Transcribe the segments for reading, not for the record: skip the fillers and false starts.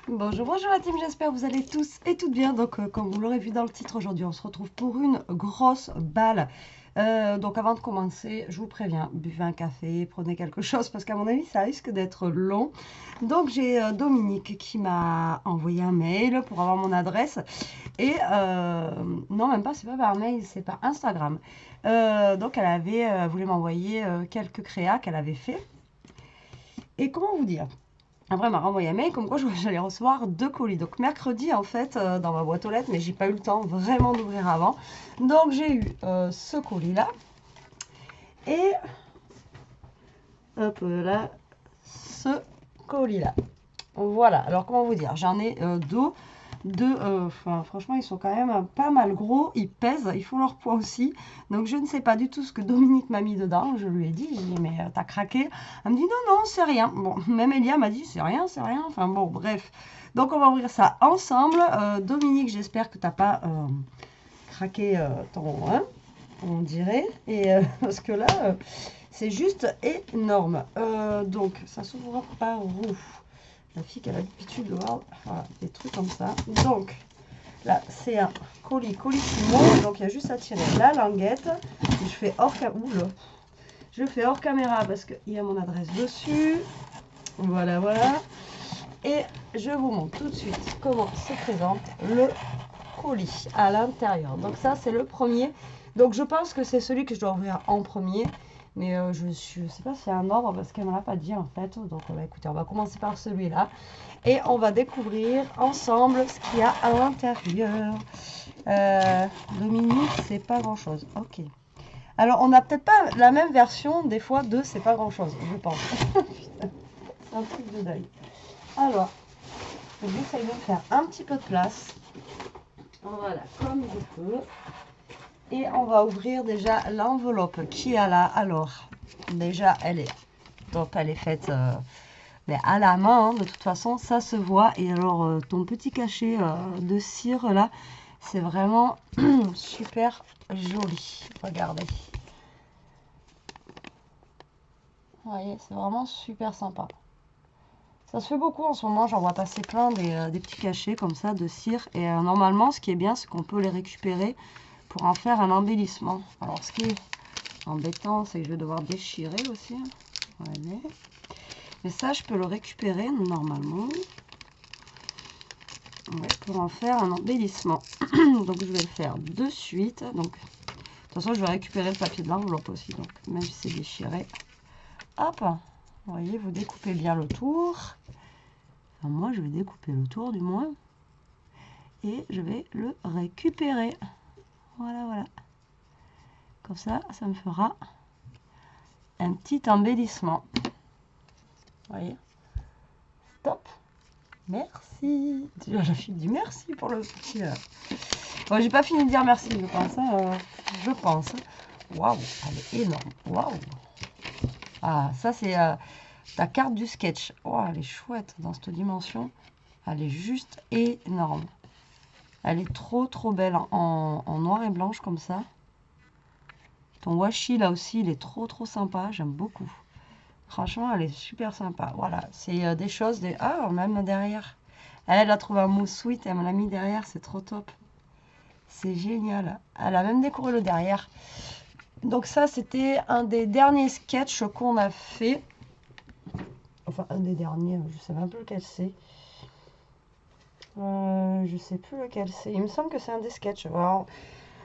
Bonjour, bonjour la team, j'espère que vous allez tous et toutes bien. Donc comme vous l'aurez vu dans le titre, aujourd'hui on se retrouve pour une grosse balle. Donc avant de commencer, je vous préviens, buvez un café, prenez quelque chose parce qu'à mon avis ça risque d'être long. Donc j'ai Dominique qui m'a envoyé un mail pour avoir mon adresse. Et non, même pas, c'est pas par mail, c'est par Instagram. Donc elle avait voulu m'envoyer quelques créas qu'elle avait fait. Et comment vous dire? Après, elle m'a renvoyé un mail comme quoi j'allais recevoir 2 colis. Donc mercredi, en fait, dans ma boîte aux lettres, mais j'ai pas eu le temps vraiment d'ouvrir avant. Donc j'ai eu ce colis-là. Et hop là, ce colis-là. Voilà. Alors comment vous dire? J'en ai deux. Franchement, ils sont quand même pas mal gros. Ils pèsent, ils font leur poids aussi. Donc je ne sais pas du tout ce que Dominique m'a mis dedans. Je lui ai dit, mais t'as craqué? Elle me dit non, non, c'est rien. Bon, même Elia m'a dit c'est rien, c'est rien. Enfin bon, bref. Donc on va ouvrir ça ensemble. Dominique, j'espère que t'as pas craqué ton, hein, on dirait. Et parce que là, c'est juste énorme. Donc ça s'ouvre par où? La fille qui a l'habitude de voir voilà, des trucs comme ça. Donc, là, c'est un colissimo. Donc, il y a juste à tirer la languette. Je fais hors caméra. Je fais hors caméra parce qu'il y a mon adresse dessus. Voilà, voilà. Et je vous montre tout de suite comment se présente le colis à l'intérieur. Donc, ça, c'est le premier. Donc, je pense que c'est celui que je dois ouvrir en premier. Mais je ne sais pas s'il y a un ordre parce qu'elle ne me l'a pas dit en fait. Donc écoutez, on va commencer par celui-là. Et on va découvrir ensemble ce qu'il y a à l'intérieur. Dominique, c'est pas grand-chose. Ok. Alors, on n'a peut-être pas la même version des fois de c'est pas grand-chose, je pense. C'est un truc de deuil. Alors, j'essaye de faire un petit peu de place. Voilà, comme je peux. Et on va ouvrir déjà l'enveloppe qui est là. Alors, déjà, elle est faite mais à la main. Hein, de toute façon, ça se voit. Et alors, ton petit cachet de cire là, c'est vraiment super joli. Regardez. Vous voyez, c'est vraiment super sympa. Ça se fait beaucoup en ce moment, j'en vois passer plein des petits cachets comme ça de cire. Et normalement, ce qui est bien, c'est qu'on peut les récupérer pour en faire un embellissement. Alors, ce qui est embêtant, c'est que je vais devoir déchirer aussi. Voilà. Mais ça, je peux le récupérer normalement. Ouais, pour en faire un embellissement. Donc, je vais le faire de suite. Donc, de toute façon, je vais récupérer le papier de l'enveloppe aussi. Donc, même si c'est déchiré. Hop. Vous voyez, vous découpez bien le tour. Enfin, moi, je vais découper le tour du moins. Et je vais le récupérer. Voilà, voilà. Comme ça, ça me fera un petit embellissement. Vous voyez. Top. Merci. La fille dit merci pour le petit... Bon, j'ai pas fini de dire merci, je pense. Hein, je pense. Waouh, elle est énorme. Waouh. Ah, ça, c'est ta carte du sketch. Oh, elle est chouette dans cette dimension. Elle est juste énorme. Elle est trop, trop belle en noir et blanche comme ça. Ton washi, là aussi, il est trop, trop sympa. J'aime beaucoup. Franchement, elle est super sympa. Voilà, c'est des choses... Ah, même derrière. Elle a trouvé un mousse sweet, elle me l'a mis derrière. C'est trop top. C'est génial. Elle a même décoré le derrière. Donc ça, c'était un des derniers sketchs qu'on a fait. Enfin, un des derniers, je sais même plus lequel c'est. Je sais plus lequel c'est. Il me semble que c'est un des sketchs. Alors,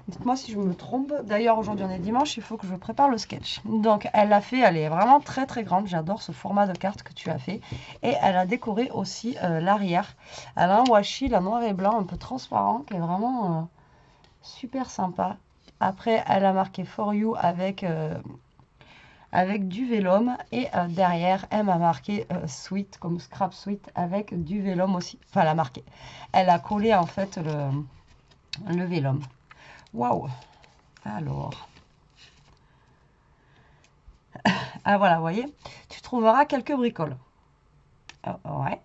dites-moi si je me trompe. D'ailleurs, aujourd'hui on est dimanche, il faut que je prépare le sketch. Donc, elle l'a fait, elle est vraiment très très grande. J'adore ce format de carte que tu as fait. Et elle a décoré aussi l'arrière. Elle a un washi, la noir et blanc, un peu transparent, qui est vraiment super sympa. Après, elle a marqué For You avec du vélum. Et derrière, elle m'a marqué Sweet, comme Scrap Sweet, avec du vélum aussi. Enfin, elle a marqué. Elle a collé en fait le vélum. Waouh! Alors. Ah voilà, vous voyez, tu trouveras quelques bricoles. Oh, ouais.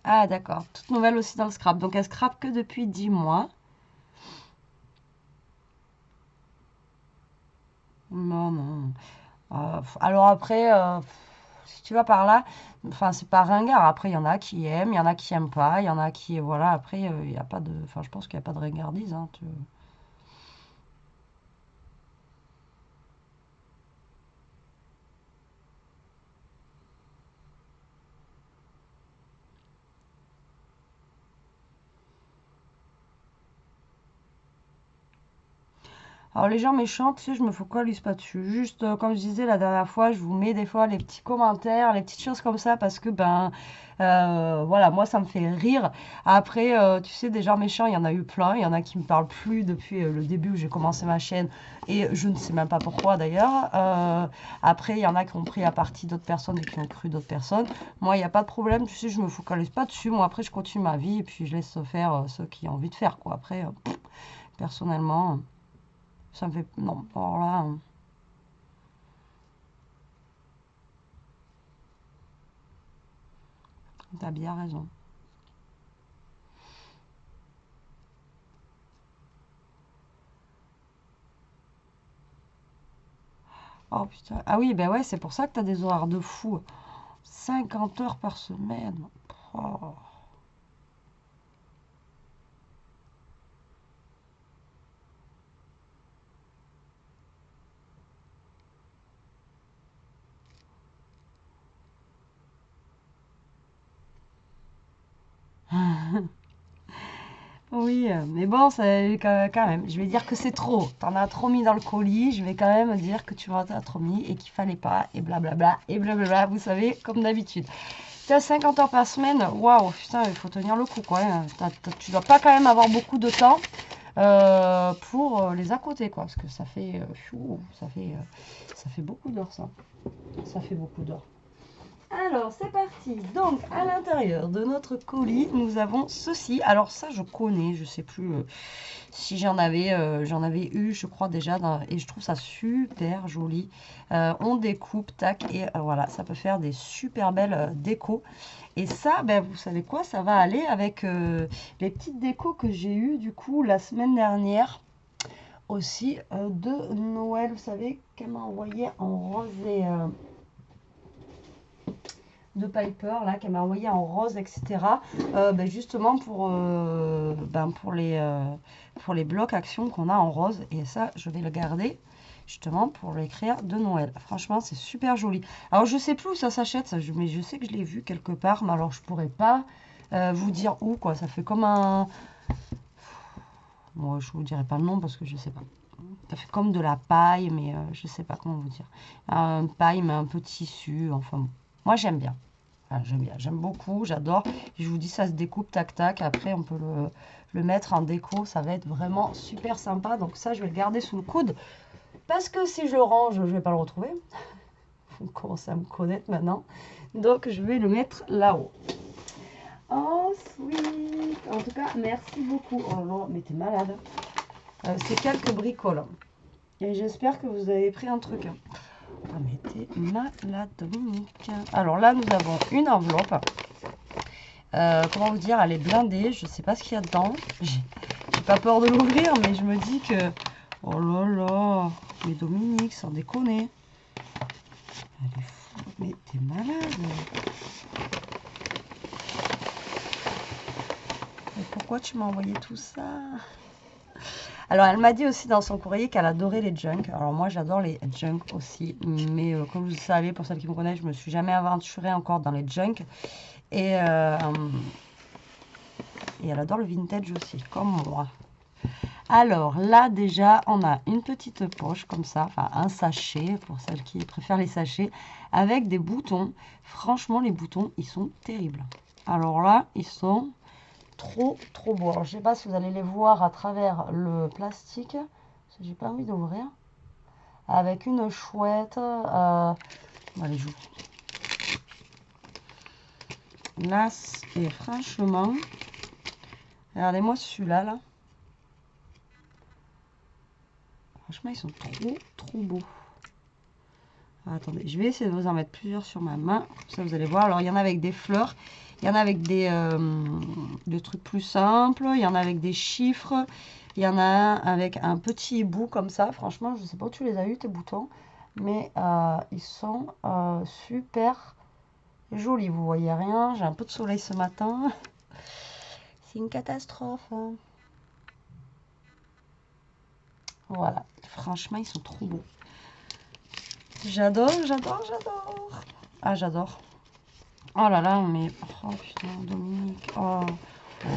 Ah d'accord, toute nouvelle aussi dans le scrap. Donc elle scrape que depuis 10 mois. Non, non. Alors après, si tu vas par là, enfin, c'est pas ringard. Après, il y en a qui aiment, il y en a qui aiment pas, il y en a qui, voilà, après, il n'y a pas de, enfin, je pense qu'il n'y a pas de ringardise, hein, Alors les gens méchants, tu sais, je me focalise pas dessus. Juste, comme je disais la dernière fois, je vous mets des fois les petits commentaires, les petites choses comme ça, parce que, ben, voilà, moi, ça me fait rire. Après, tu sais, des gens méchants, il y en a eu plein. Il y en a qui me parlent plus depuis le début où j'ai commencé ma chaîne. Et je ne sais même pas pourquoi, d'ailleurs. Après, il y en a qui ont pris à partie d'autres personnes et qui ont cru d'autres personnes. Moi, il n'y a pas de problème. Tu sais, je me focalise pas dessus. Moi, après, je continue ma vie et puis je laisse faire ceux qui ont envie de faire, quoi. Après, personnellement... Ça me fait... Non, alors là... T'as bien raison. Oh putain. Ah oui, ben ouais, c'est pour ça que t'as des horaires de fou. 50 heures par semaine. Oh. Oui, mais bon, c'est quand même. Je vais dire que c'est trop. T'en as trop mis dans le colis. Je vais quand même dire que tu m'en as trop mis et qu'il fallait pas. Et blablabla. Et blablabla. Vous savez, comme d'habitude. T'as 50 heures par semaine. Waouh, putain, il faut tenir le coup, quoi, hein. Tu dois pas quand même avoir beaucoup de temps pour les à côté, quoi. Parce que ça fait, ça fait beaucoup d'heures, ça. Ça fait beaucoup d'heures. Alors, c'est parti. Donc, à l'intérieur de notre colis, nous avons ceci. Alors, ça, je connais. Je sais plus si j'en avais eu, je crois déjà. Et je trouve ça super joli. On découpe, tac. Et voilà, ça peut faire des super belles décos. Et ça, ben, vous savez quoi? Ça va aller avec les petites décos que j'ai eues, du coup, la semaine dernière. Aussi de Noël. Vous savez, qu'elle m'a envoyé en rose et... de Piper là qu'elle m'a envoyé en rose, etc. Ben justement pour les blocs actions qu'on a en rose, et ça je vais le garder justement pour l'écrire de Noël. Franchement c'est super joli. Alors je sais plus où ça s'achète ça, mais je sais que je l'ai vu quelque part, mais alors je pourrais pas vous dire où, quoi. Ça fait comme un... Moi je vous dirai pas le nom parce que je sais pas. Ça fait comme de la paille, mais je sais pas comment vous dire. Un paille mais un peu tissu, enfin bon. Moi j'aime bien. Ah, j'aime bien, j'aime beaucoup, j'adore. Je vous dis, ça se découpe tac tac. Après, on peut le mettre en déco. Ça va être vraiment super sympa. Donc ça, je vais le garder sous le coude. Parce que si je le range, je ne vais pas le retrouver. Vous commencez à me connaître maintenant. Donc, je vais le mettre là-haut. Ensuite, en tout cas, merci beaucoup. Oh non, mais t'es malade. C'est quelques bricoles. Et j'espère que vous avez pris un truc. Ah, mais t'es malade, Dominique. Alors là, nous avons une enveloppe. Comment vous dire, elle est blindée. Je sais pas ce qu'il y a dedans. J'ai pas peur de l'ouvrir, mais je me dis que... Oh là là. Mais Dominique, sans déconner. Elle est fou. Mais t'es malade. Mais pourquoi tu m'as envoyé tout ça? Alors, elle m'a dit aussi dans son courrier qu'elle adorait les junk. Alors, moi, j'adore les junk aussi. Mais comme vous le savez, pour celles qui me connaissent, je me suis jamais aventurée encore dans les junk. Et elle adore le vintage aussi, comme moi. Alors, là, déjà, on a une petite poche comme ça. Enfin, un sachet, pour celles qui préfèrent les sachets, avec des boutons. Franchement, les boutons, ils sont terribles. Alors là, ils sont... trop beau. Alors, je sais pas si vous allez les voir à travers le plastique. J'ai pas envie d'ouvrir. Avec une chouette. Allez, j'ouvre. Là, et franchement, regardez-moi celui-là. Là. Franchement, ils sont trop beaux. Alors, attendez, je vais essayer de vous en mettre plusieurs sur ma main. Comme ça, vous allez voir. Alors, il y en a avec des fleurs. Il y en a avec des trucs plus simples. Il y en a avec des chiffres. Il y en a un avec un petit bout comme ça. Franchement, je ne sais pas où tu les as eu, tes boutons. Mais ils sont super jolis. Vous voyez rien, j'ai un peu de soleil ce matin. C'est une catastrophe, hein. Voilà, franchement, ils sont trop beaux. J'adore, j'adore, j'adore. Ah, j'adore. Oh là là, mais... Oh putain, Dominique. Oh. Oh.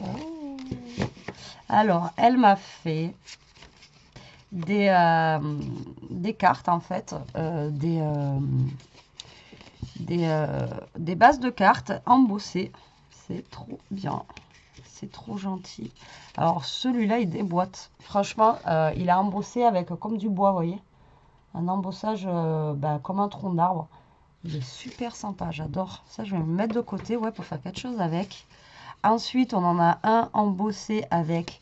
Oh. Alors, elle m'a fait des cartes, en fait. Des bases de cartes embossées. C'est trop bien. C'est trop gentil. Alors, celui-là, il déboîte. Franchement, il est embossé avec comme du bois, vous voyez. Un embossage comme un tronc d'arbre. Il est super sympa, j'adore. Ça, je vais me mettre de côté, ouais, pour faire quelque chose avec. Ensuite, on en a un embossé avec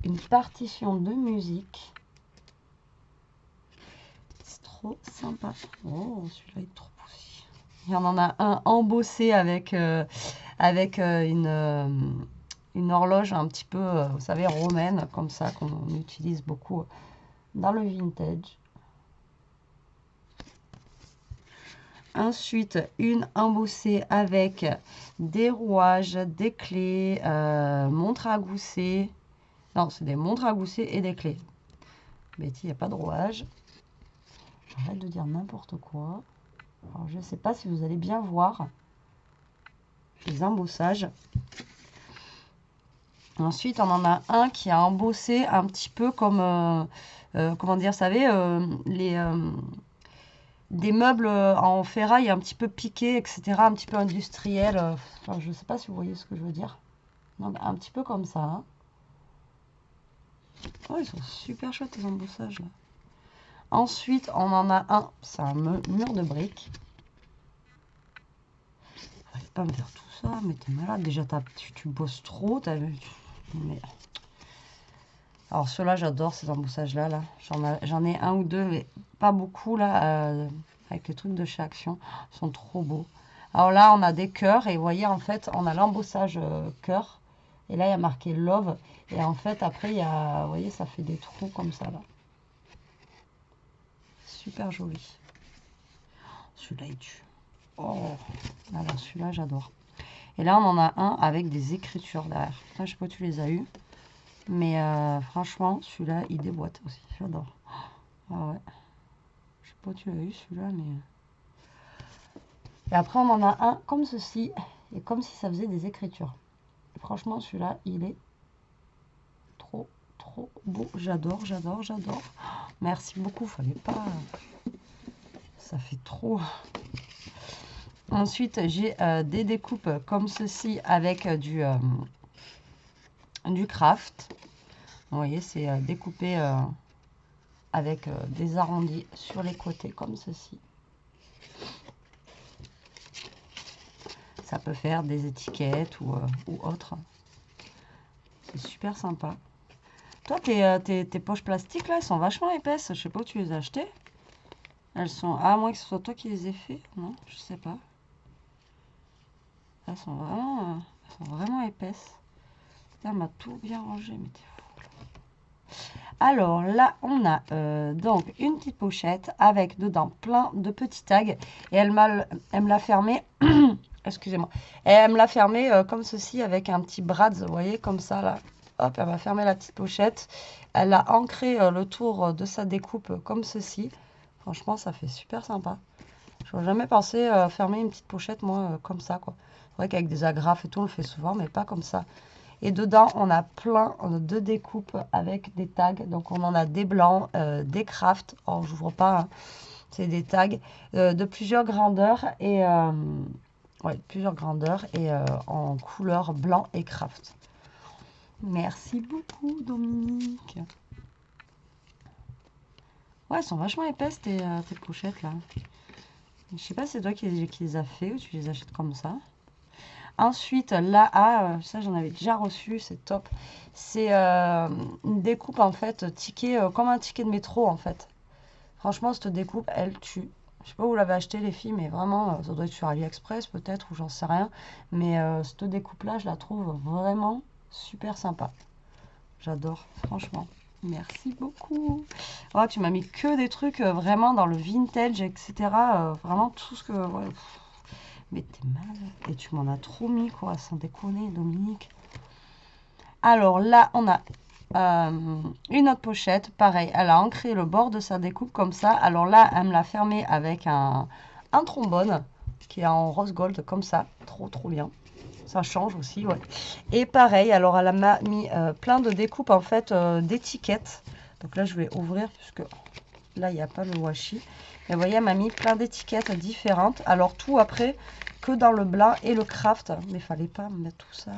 une partition de musique. C'est trop sympa. Oh, celui-là est trop poussé. Il y en a un embossé avec, une horloge un petit peu, vous savez, romaine, comme ça, qu'on utilise beaucoup dans le vintage. Ensuite, une embossée avec des rouages, des clés, montres à gousset. Non, c'est des montres à gousset et des clés. Betty, il n'y a pas de rouage. J'arrête de dire n'importe quoi. Alors, je ne sais pas si vous allez bien voir les embossages. Ensuite, on en a un qui a embossé un petit peu comme, comment dire, vous savez, des meubles en ferraille un petit peu piqués, etc., un petit peu industriel. Enfin, je ne sais pas si vous voyez ce que je veux dire. Donc, un petit peu comme ça. Hein. Oh, ils sont super chouettes, les embossages. Là. Ensuite, on en a un. C'est un mur de briques. Arrête pas me faire tout ça, mais t'es malade. Déjà, tu bosses trop. Mais... Alors, ceux-là, j'adore ces embossages-là. Là. J'en ai un ou deux, mais pas beaucoup, là, avec les trucs de chez Action. Ils sont trop beaux. Alors là, on a des cœurs. Et vous voyez, en fait, on a l'embossage cœur. Et là, il y a marqué Love. Et en fait, après, il y a... Vous voyez, ça fait des trous comme ça, là. Super joli. Celui-là, il tue. Oh, alors celui-là, j'adore. Et là, on en a un avec des écritures derrière. Putain, je sais pas où tu les as eu. Mais franchement, celui-là, il déboîte aussi. J'adore. Ah ouais. Je sais pas où tu l'as eu, celui-là, mais... Et après, on en a un comme ceci. Et comme si ça faisait des écritures. Et franchement, celui-là, il est trop, trop beau. J'adore, j'adore, j'adore. Merci beaucoup. Fallait pas... Ça fait trop... Ensuite, j'ai des découpes comme ceci avec du craft. Vous voyez, c'est découpé avec des arrondis sur les côtés comme ceci. Ça peut faire des étiquettes ou autre. C'est super sympa. Toi, tes poches plastiques, là, elles sont vachement épaisses. Je sais pas où tu les as achetées. Elles sont... Ah, à moins que ce soit toi qui les ai fait. Non, je sais pas. Elles sont vraiment épaisses. Putain, elle m'a tout bien rangé, mais t'es fou. Alors là, on a donc une petite pochette avec dedans plein de petits tags. Et elle me l'a fermé. Excusez-moi. Et elle me l'a fermé comme ceci avec un petit brads, vous voyez, comme ça là. Hop, elle m'a fermé la petite pochette. Elle a ancré le tour de sa découpe comme ceci. Franchement, ça fait super sympa. Je n'aurais jamais pensé fermer une petite pochette, moi, comme ça, quoi. C'est vrai qu'avec des agrafes et tout, on le fait souvent, mais pas comme ça. Et dedans, on a plein de découpes avec des tags. Donc, on en a des blancs, des crafts. Oh, j'ouvre pas. Hein. C'est des tags de plusieurs grandeurs et plusieurs grandeurs et en couleur blanc et craft. Merci beaucoup, Dominique. Ouais, elles sont vachement épaisses tes pochettes là. Je sais pas si c'est toi qui les as fait ou tu les achètes comme ça. Ensuite, là, ça j'en avais déjà reçu, c'est top. C'est une découpe en fait, ticket, comme un ticket de métro en fait. Franchement, cette découpe, elle tue. Je sais pas où vous l'avez acheté les filles, mais vraiment, ça doit être sur AliExpress peut-être, ou j'en sais rien. Mais cette découpe-là, je la trouve vraiment super sympa. J'adore, franchement. Merci beaucoup. Oh, tu m'as mis que des trucs vraiment dans le vintage, etc. Vraiment tout ce que... ouais, pff. Mais t'es malade. Et tu m'en as trop mis, quoi, sans déconner, Dominique. Alors là, on a une autre pochette. Pareil, elle a ancré le bord de sa découpe comme ça. Alors là, elle me l'a fermé avec un trombone qui est en rose gold comme ça. Trop, trop bien. Ça change aussi, ouais. Et pareil, alors elle m'a mis plein de découpes en fait d'étiquettes. Donc là, je vais ouvrir puisque là, il n'y a pas le washi. Mais vous voyez, elle m'a mis plein d'étiquettes différentes. Alors tout après, que dans le blanc et le craft. Mais il fallait pas me mettre tout ça.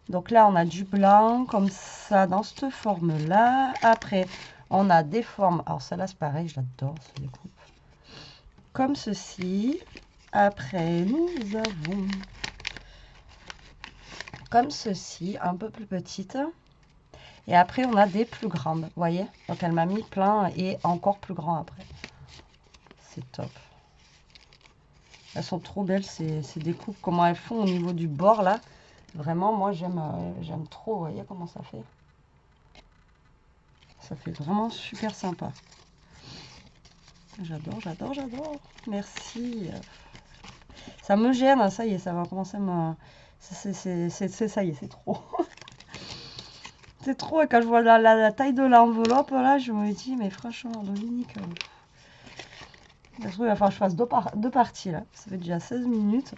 Donc là, on a du blanc comme ça dans cette forme-là. Après, on a des formes. Alors celle-là, c'est pareil, je l'adore, cette découpe. Comme ceci. Après, nous avons comme ceci, un peu plus petite. Et après, on a des plus grandes, vous voyez. Donc, elle m'a mis plein et encore plus grand après. C'est top. Elles sont trop belles, ces découpes. Comment elles font au niveau du bord, là. Vraiment, moi, j'aime trop. Vous voyez comment ça fait? Ça fait vraiment super sympa. J'adore, j'adore, j'adore. Merci. Ça me gêne, ça y est, ça va commencer à me... ça y est, c'est trop. C'est trop, et quand je vois la taille de l'enveloppe, là, je me dis, mais franchement, Dominique, il va falloir que je fasse deux parties, là. Ça fait déjà 16 minutes.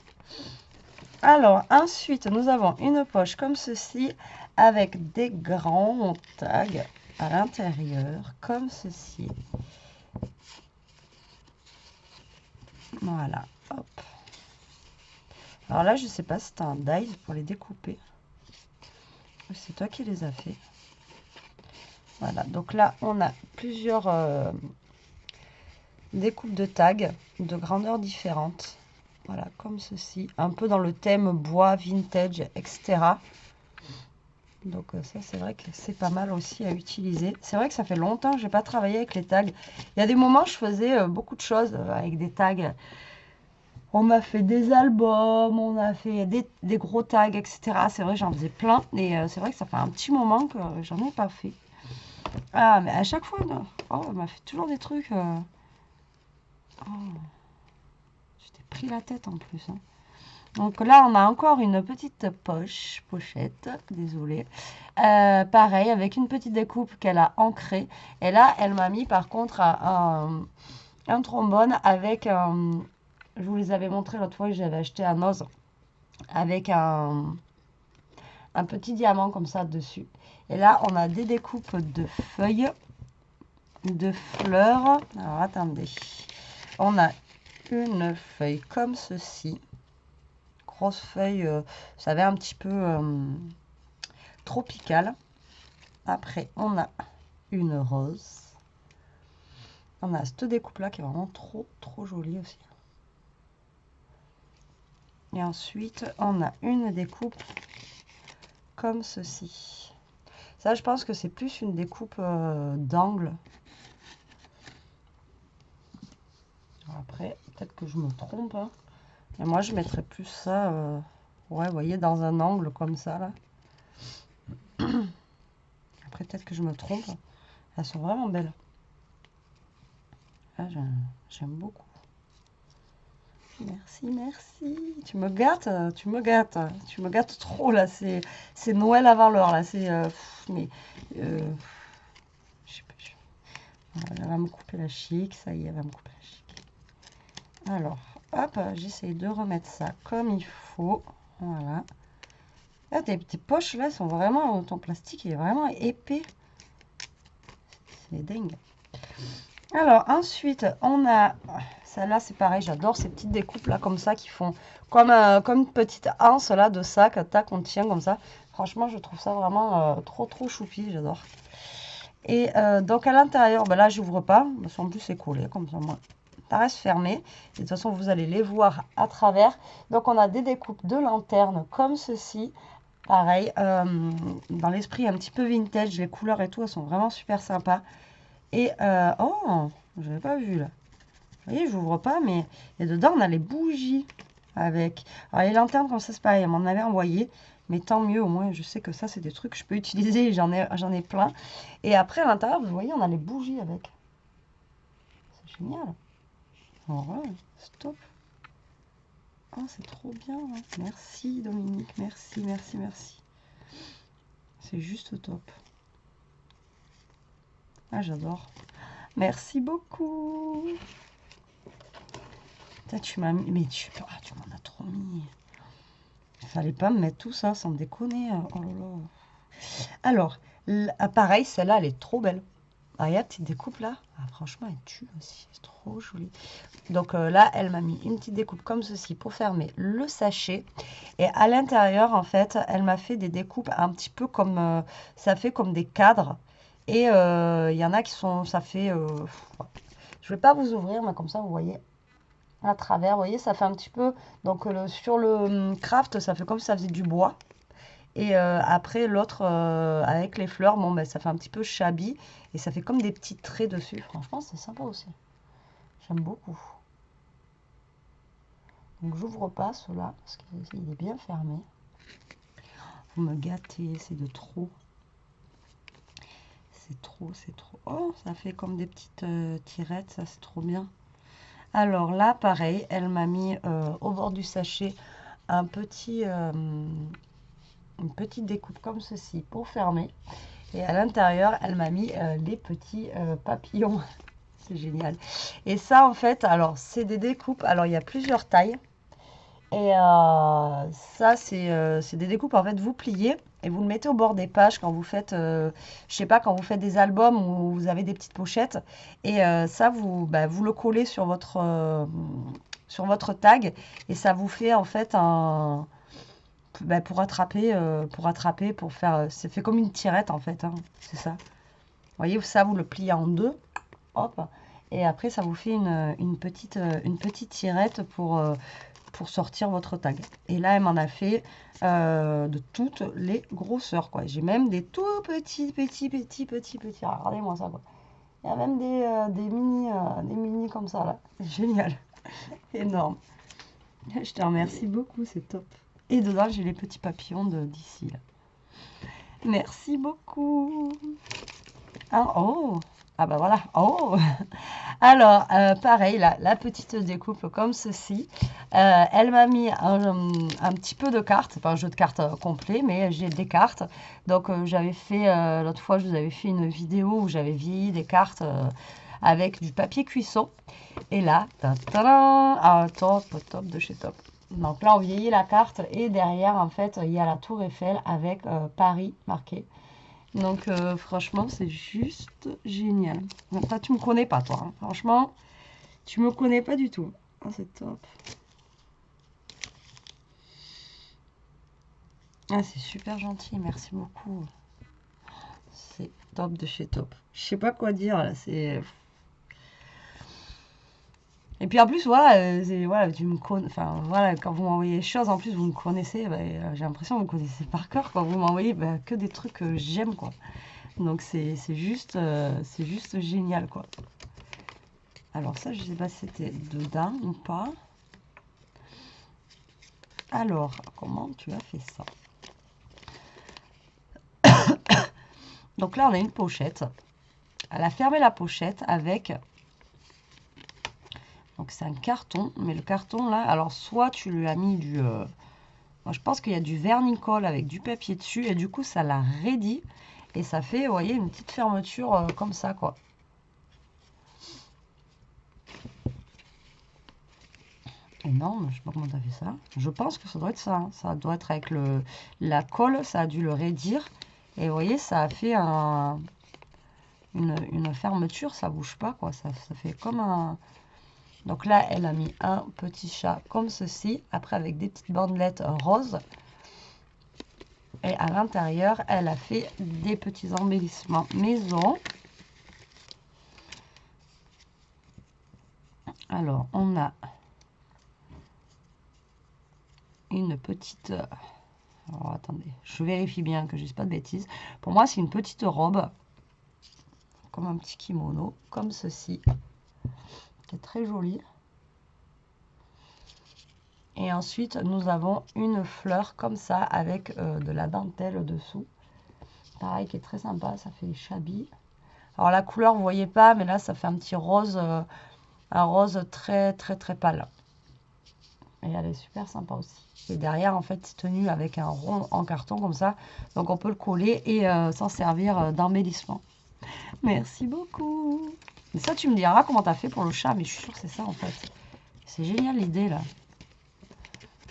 Alors, ensuite, nous avons une poche comme ceci, avec des grands tags à l'intérieur, comme ceci. Voilà, hop. Alors là, je ne sais pas si tu as un die pour les découper. C'est toi qui les as fait. Voilà, donc là, on a plusieurs découpes de tags de grandeurs différentes. Voilà, comme ceci. Un peu dans le thème bois, vintage, etc. Donc ça, c'est vrai que c'est pas mal aussi à utiliser. C'est vrai que ça fait longtemps que je n'ai pas travaillé avec les tags. Il y a des moments, je faisais beaucoup de choses avec des tags. On m'a fait des albums, on a fait des gros tags, etc. C'est vrai, j'en faisais plein. Et c'est vrai que ça fait un petit moment que j'en ai pas fait. Ah, mais à chaque fois, non. Oh, on m'a fait toujours des trucs. Oh, je t'ai pris la tête en plus. Hein. Donc là, on a encore une petite pochette, désolée. Pareil, avec une petite découpe qu'elle a ancrée. Et là, elle m'a mis par contre un trombone avec un... Je vous les avais montré l'autre fois que j'avais acheté à Noz. Avec un petit diamant comme ça dessus. Et là, on a des découpes de feuilles, de fleurs. Alors, attendez. On a une feuille comme ceci. Grosse feuille, vous savez, un petit peu tropicale. Après, on a une rose. On a cette découpe-là qui est vraiment trop, trop jolie aussi. Et ensuite, on a une découpe comme ceci. Ça, je pense que c'est plus une découpe d'angle. Après, peut-être que je me trompe. Hein. Et moi, je mettrais plus ça, ouais, vous voyez, dans un angle comme ça, là. Après, peut-être que je me trompe. Elles sont vraiment belles. Ah, j'aime beaucoup. Merci, merci. Tu me gâtes, tu me gâtes. Tu me gâtes trop, là. C'est Noël avant l'heure, là. C'est... mais... je sais pas. Elle va me couper la chic. Ça y est, elle va me couper la chic. Alors, hop, j'essaye de remettre ça comme il faut. Voilà. Là, tes poches, là, sont vraiment... Ton plastique est vraiment épais. C'est dingue. Alors, ensuite, on a... Celle-là, c'est pareil, j'adore ces petites découpes là comme ça qui font comme une petite anse là de sac, tac, on tient comme ça. Franchement, je trouve ça vraiment trop trop choupi, j'adore. Et donc à l'intérieur, ben là, j'ouvre pas, parce qu'en plus c'est collé comme ça, moi. Ça reste fermé. Et de toute façon, vous allez les voir à travers. Donc on a des découpes de lanternes comme ceci. Pareil, dans l'esprit un petit peu vintage, les couleurs et tout, elles sont vraiment super sympas. Et oh, je n'avais pas vu là. Vous voyez, j'ouvre pas, mais et dedans, on a les bougies. avec... Alors les lanternes comme ça c'est pareil, elle m'en avait envoyé, mais tant mieux, au moins je sais que ça c'est des trucs que je peux utiliser, j'en ai plein. Et après à l'intérieur, vous voyez, on a les bougies avec. C'est génial. Alors ouais, stop. Oh, c'est trop bien. Hein. Merci Dominique, merci, merci, merci. C'est juste top. Ah, j'adore. Merci beaucoup. Putain, tu m'as mis... Mais tu m'en as trop mis. Il fallait pas me mettre tout ça, sans me déconner. Oh là là. Alors, pareil, celle-là, elle est trop belle. Ah, regarde, petite découpe là. Ah, franchement, elle tue aussi. C'est trop joli. Donc là, elle m'a mis une petite découpe comme ceci pour fermer le sachet. Et à l'intérieur, en fait, elle m'a fait des découpes un petit peu comme... ça fait comme des cadres. Et il y en a qui sont... Ça fait... je vais pas vous ouvrir, mais comme ça, vous voyez à travers. Vous voyez, ça fait un petit peu... Donc sur le craft, ça fait comme si ça faisait du bois. Et après, l'autre, avec les fleurs, bon, ben, ça fait un petit peu shabby. Et ça fait comme des petits traits dessus. Franchement, c'est sympa aussi. J'aime beaucoup. Donc, j'ouvre pas cela parce qu'il est bien fermé. Vous me gâtez, c'est de trop. C'est trop, c'est trop. Oh, ça fait comme des petites tirettes, ça, c'est trop bien. Alors là, pareil, elle m'a mis au bord du sachet un petit... une petite découpe comme ceci pour fermer. Et à l'intérieur, elle m'a mis les petits papillons. C'est génial. Et ça, en fait, alors, c'est des découpes. Alors, il y a plusieurs tailles. Et ça, c'est des découpes, en fait, vous pliez et vous le mettez au bord des pages quand vous faites, je sais pas, quand vous faites des albums où vous avez des petites pochettes. Et ça, vous le collez sur votre tag. Et ça vous fait, en fait, un... pour attraper, pour faire... C'est fait comme une tirette, en fait. Hein, c'est ça. Vous voyez, ça, vous le pliez en deux. Hop. Et après, ça vous fait une petite tirette pour sortir votre tag. Et là, elle m'en a fait de toutes les grosseurs, quoi. J'ai même des tout petits. Ah, regardez-moi ça, quoi. Il y a même des mini comme ça, là. C'est génial. Énorme. Je te remercie beaucoup, c'est top. Et dedans, j'ai les petits papillons d'ici, là. Merci beaucoup. Ah, oh. Ah bah voilà. Oh. Alors, pareil, la petite découpe comme ceci. Elle m'a mis un petit peu de cartes. C'est pas un jeu de cartes complet, mais j'ai des cartes. Donc, j'avais fait, l'autre fois, je vous avais fait une vidéo où j'avais vieilli des cartes avec du papier cuisson. Et là, top de chez Top. Donc là, on vieillit la carte et derrière, en fait, il y a la tour Eiffel avec Paris marqué. Donc, franchement, c'est juste génial. Bon, toi, tu me connais pas, toi. Hein. Franchement, tu me connais pas du tout. Ah, c'est top. Ah, c'est super gentil. Merci beaucoup. C'est top de chez Top. Je sais pas quoi dire, là. C'est... Et puis en plus, voilà, voilà, tu me connais, enfin voilà, quand vous m'envoyez les choses, en plus vous me connaissez, bah, j'ai l'impression que vous me connaissez par cœur, quoi. Vous m'envoyez bah, que des trucs que j'aime, quoi. Donc c'est juste génial, quoi. Alors ça, je sais pas si c'était dedans ou pas. Alors, comment tu as fait ça? Donc là, on a une pochette. Elle a fermé la pochette avec... Donc c'est un carton, mais le carton là, alors soit tu lui as mis du... moi je pense qu'il y a du vernis-colle avec du papier dessus, et du coup ça l'a raidi. Et ça fait, vous voyez, une petite fermeture comme ça, quoi. Énorme, je sais pas comment tu as fait ça. Je pense que ça doit être ça. Hein. Ça doit être avec la colle, ça a dû le raidir. Et vous voyez, ça a fait une fermeture, ça bouge pas, quoi. Ça fait comme un... Donc là, elle a mis un petit chat comme ceci. Après, avec des petites bandelettes roses. Et à l'intérieur, elle a fait des petits embellissements maison. Alors, on a une petite... Alors, attendez, je vérifie bien que je ne dise pas de bêtises. Pour moi, c'est une petite robe, comme un petit kimono, comme ceci, qui est très jolie. Et ensuite, nous avons une fleur comme ça avec de la dentelle dessous. Pareil, qui est très sympa, ça fait shabby. Alors la couleur, vous voyez pas, mais là, ça fait un petit rose, un rose très, très, très pâle. Et elle est super sympa aussi. Et derrière, en fait, c'est tenu avec un rond en carton comme ça. Donc, on peut le coller et s'en servir d'embellissement. Merci beaucoup. Et ça, tu me diras comment tu as fait pour le chat, mais je suis sûre que c'est ça, en fait. C'est génial l'idée, là.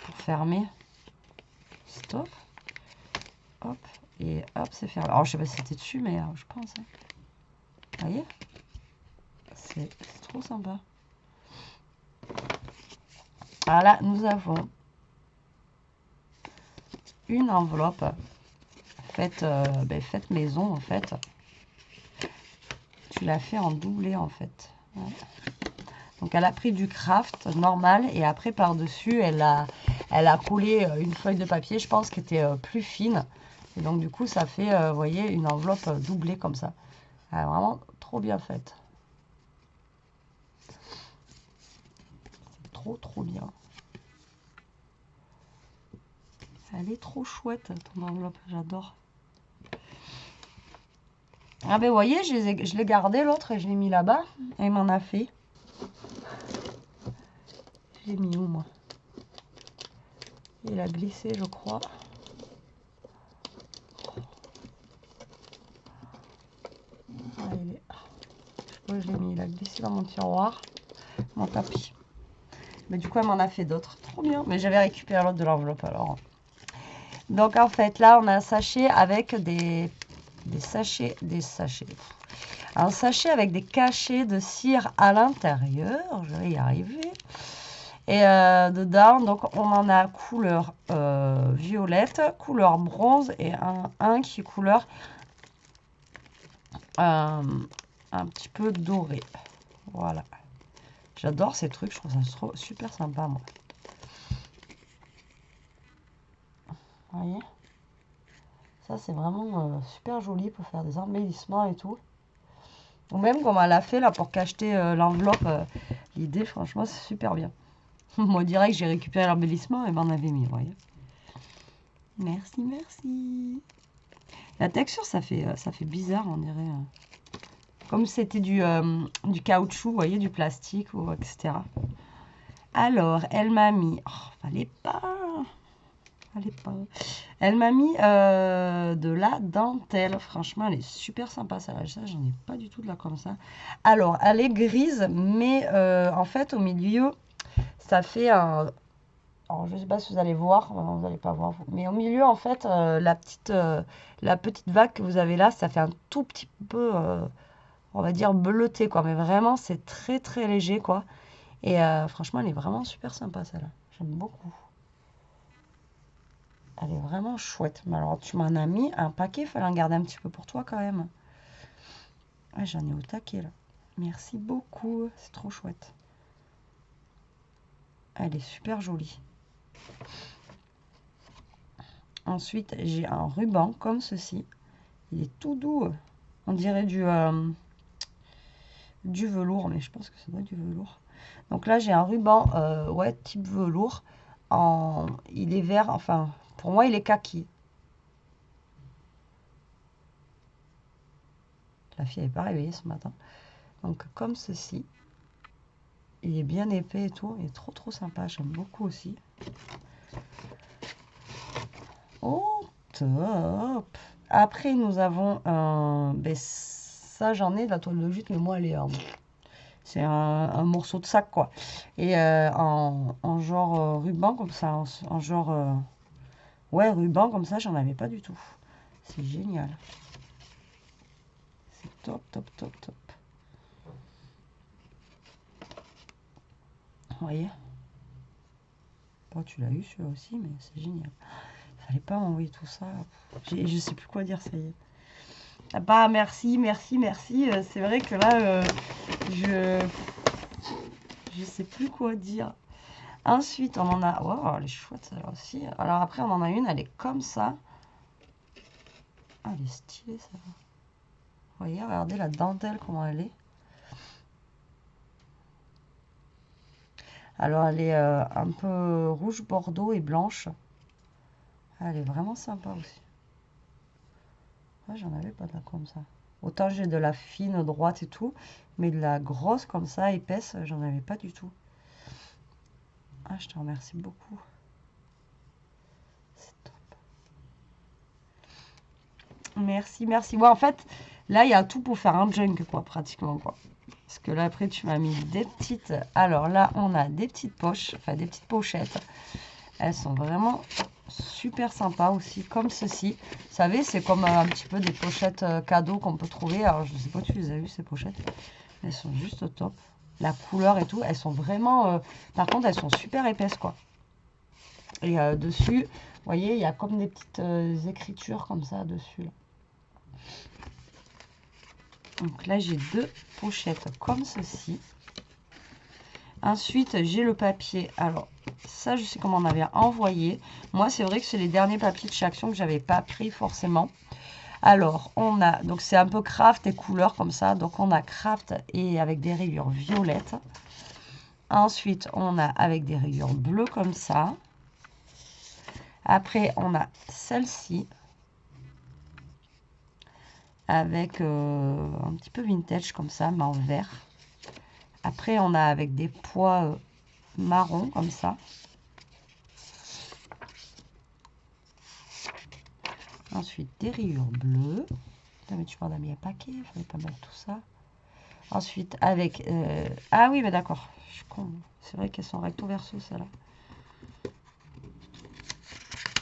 Pour fermer. Stop. Hop. Et hop, c'est fermé. Alors, je sais pas si c'était dessus, mais je pense. Hein. Vous voyez? C'est trop sympa. Alors là, nous avons une enveloppe faite, faite maison, en fait. Tu l'as fait en doublé, en fait. Ouais. Donc, elle a pris du craft normal et après, par-dessus, elle a collé une feuille de papier, je pense, qui était plus fine. Et donc, du coup, ça fait, vous voyez, une enveloppe doublée comme ça. Elle est vraiment trop bien faite. C'est trop, trop bien. Elle est trop chouette, ton enveloppe. J'adore. Ah ben, vous voyez, je l'ai gardé, l'autre, et je l'ai mis là-bas. Et il m'en a fait. Je l'ai mis où, moi? Il a glissé, je crois. Ah, il est... Je sais pas où je l'ai mis. Il a glissé dans mon tiroir. Mon tapis. Mais du coup, elle m'en a fait d'autres. Trop bien. Mais j'avais récupéré l'autre de l'enveloppe, alors. Donc, en fait, là, on a un sachet avec des sachets. Un sachet avec des cachets de cire à l'intérieur. Je vais y arriver. Et dedans, donc, on en a couleur violette, couleur bronze et un qui est couleur un petit peu doré. Voilà. J'adore ces trucs, je trouve ça super sympa, moi. Vous voyez? Ça, c'est vraiment super joli pour faire des embellissements et tout. Ou même comme elle a fait là pour cacheter l'enveloppe. L'idée, franchement, c'est super bien. Moi, direct, j'ai récupéré l'embellissement et m'en avait mis, vous voyez. Merci, merci. La texture, ça fait bizarre, on dirait. Comme si c'était du caoutchouc, vous voyez, du plastique, ou, etc. Alors, elle m'a mis... Oh, fallait pas... Elle m'a mis de la dentelle. Franchement, elle est super sympa, ça. J'en ai pas du tout de la comme ça. Alors, elle est grise, mais en fait, au milieu, ça fait un... Alors, je sais pas si vous allez voir, vous n'allez pas voir. Mais au milieu, en fait, la petite vague que vous avez là, ça fait un tout petit peu, on va dire, bleuté, quoi. Mais vraiment, c'est très, très léger, quoi. Et franchement, elle est vraiment super sympa, celle-là. J'aime beaucoup. Elle est vraiment chouette. Mais alors, tu m'en as mis un paquet. Il fallait en garder un petit peu pour toi, quand même. Ouais, j'en ai au taquet, là. Merci beaucoup. C'est trop chouette. Elle est super jolie. Ensuite, j'ai un ruban comme ceci. Il est tout doux. On dirait du velours, mais je pense que ça doit être du velours. Donc là, j'ai un ruban, ouais, type velours. Il est vert, enfin, pour moi, il est kaki. La fille n'est pas réveillée ce matin. Donc, comme ceci. Il est bien épais et tout. Il est trop, trop sympa. J'aime beaucoup aussi. Oh, top. Après, nous avons un... Ben, ça, j'en ai de la toile de jute, mais moi, elle est... c'est un morceau de sac, quoi. Et en genre ruban, comme ça. En genre... ouais, ruban, comme ça, j'en avais pas du tout. C'est génial. C'est top, top, top, top. Vous voyez? Bon, tu l'as eu, celui-là aussi, mais c'est génial. Fallait pas m'envoyer tout ça. Je sais plus quoi dire, ça y est. Ah bah, merci, merci, merci. C'est vrai que là, je sais plus quoi dire. Ensuite, on en a... Oh, elle est chouette, celle-là aussi. Alors après, on en a une, elle est comme ça. Ah, elle est stylée, celle-là. Vous voyez, regardez la dentelle, comment elle est. Alors, elle est un peu rouge bordeaux et blanche. Elle est vraiment sympa aussi. Ouais, j'en avais pas de la comme ça. Autant j'ai de la fine droite et tout, mais de la grosse comme ça, épaisse, j'en avais pas du tout. Ah, je te remercie beaucoup. C'est top. Merci, merci. Ouais, en fait, là, il y a tout pour faire un junk, quoi, pratiquement, quoi. Parce que là, après, tu m'as mis des petites... Alors là, on a des petites poches, enfin, des petites pochettes. Elles sont vraiment super sympas aussi, comme ceci. Vous savez, c'est comme un petit peu des pochettes cadeaux qu'on peut trouver. Alors, je ne sais pas si tu les as vues, ces pochettes. Elles sont juste top. La couleur et tout, elles sont vraiment... par contre, elles sont super épaisses, quoi. Et dessus, vous voyez, il y a comme des petites écritures comme ça dessus. Là. Donc là, j'ai deux pochettes comme ceci. Ensuite, j'ai le papier. Alors, ça, je sais comment on avait envoyé. Moi, c'est vrai que c'est les derniers papiers de chez Action que j'avais pas pris forcément. Alors, on a... Donc, c'est un peu craft et couleur comme ça. Donc, on a craft et avec des rayures violettes. Ensuite, on a avec des rayures bleues comme ça. Après, on a celle-ci. Avec un petit peu vintage comme ça, mais en vert. Après, on a avec des pois marron comme ça. Ensuite, des rayures bleues. Putain, mais tu m'en as mis un paquet, il fallait pas mettre tout ça. Ensuite, avec... Ah oui, mais d'accord. Je suis con. C'est vrai qu'elles sont recto verso, celles-là.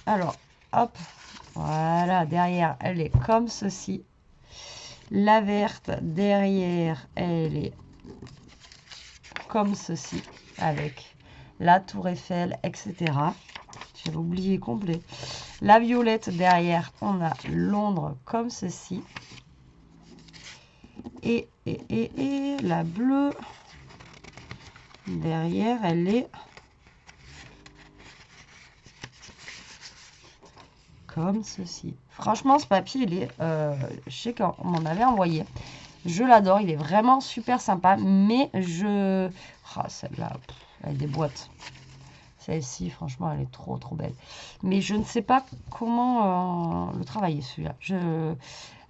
Alors, hop. Voilà, derrière, elle est comme ceci. La verte, derrière, elle est comme ceci. Avec la tour Eiffel, etc. J'avais oublié complet. La violette derrière, on a Londres comme ceci. Et la bleue derrière, elle est comme ceci. Franchement, ce papier, il est, je sais qu'on m'en avait envoyé. Je l'adore, il est vraiment super sympa. Mais je... Ah, celle-là, elle déboîte. Celle-ci, franchement, elle est trop, trop belle. Mais je ne sais pas comment le travailler, celui-là.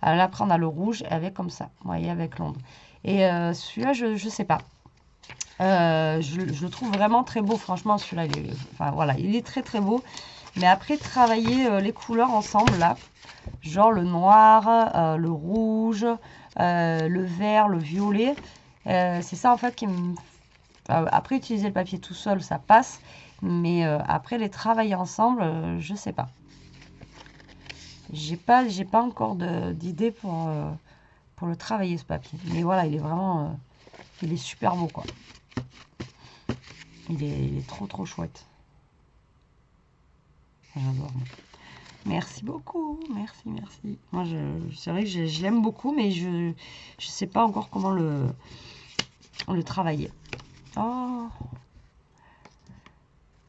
Là, après, on a le rouge avec comme ça. Vous voyez, avec Londres. Et celui-là, je ne sais pas. Je le trouve vraiment très beau. Franchement, celui-là, enfin, voilà, il est très, très beau. Mais après, travailler les couleurs ensemble, là, genre le noir, le rouge, le vert, le violet, c'est ça, en fait, qui me... Après, utiliser le papier tout seul, ça passe. Mais après, les travailler ensemble, je sais pas. J'ai pas encore d'idée pour le travailler, ce papier. Mais voilà, il est vraiment... il est super beau, quoi. Il est trop, trop chouette. J'adore. Merci beaucoup. Merci, merci. Moi, c'est vrai que je l'aime beaucoup, mais je ne sais pas encore comment le travailler. Oh.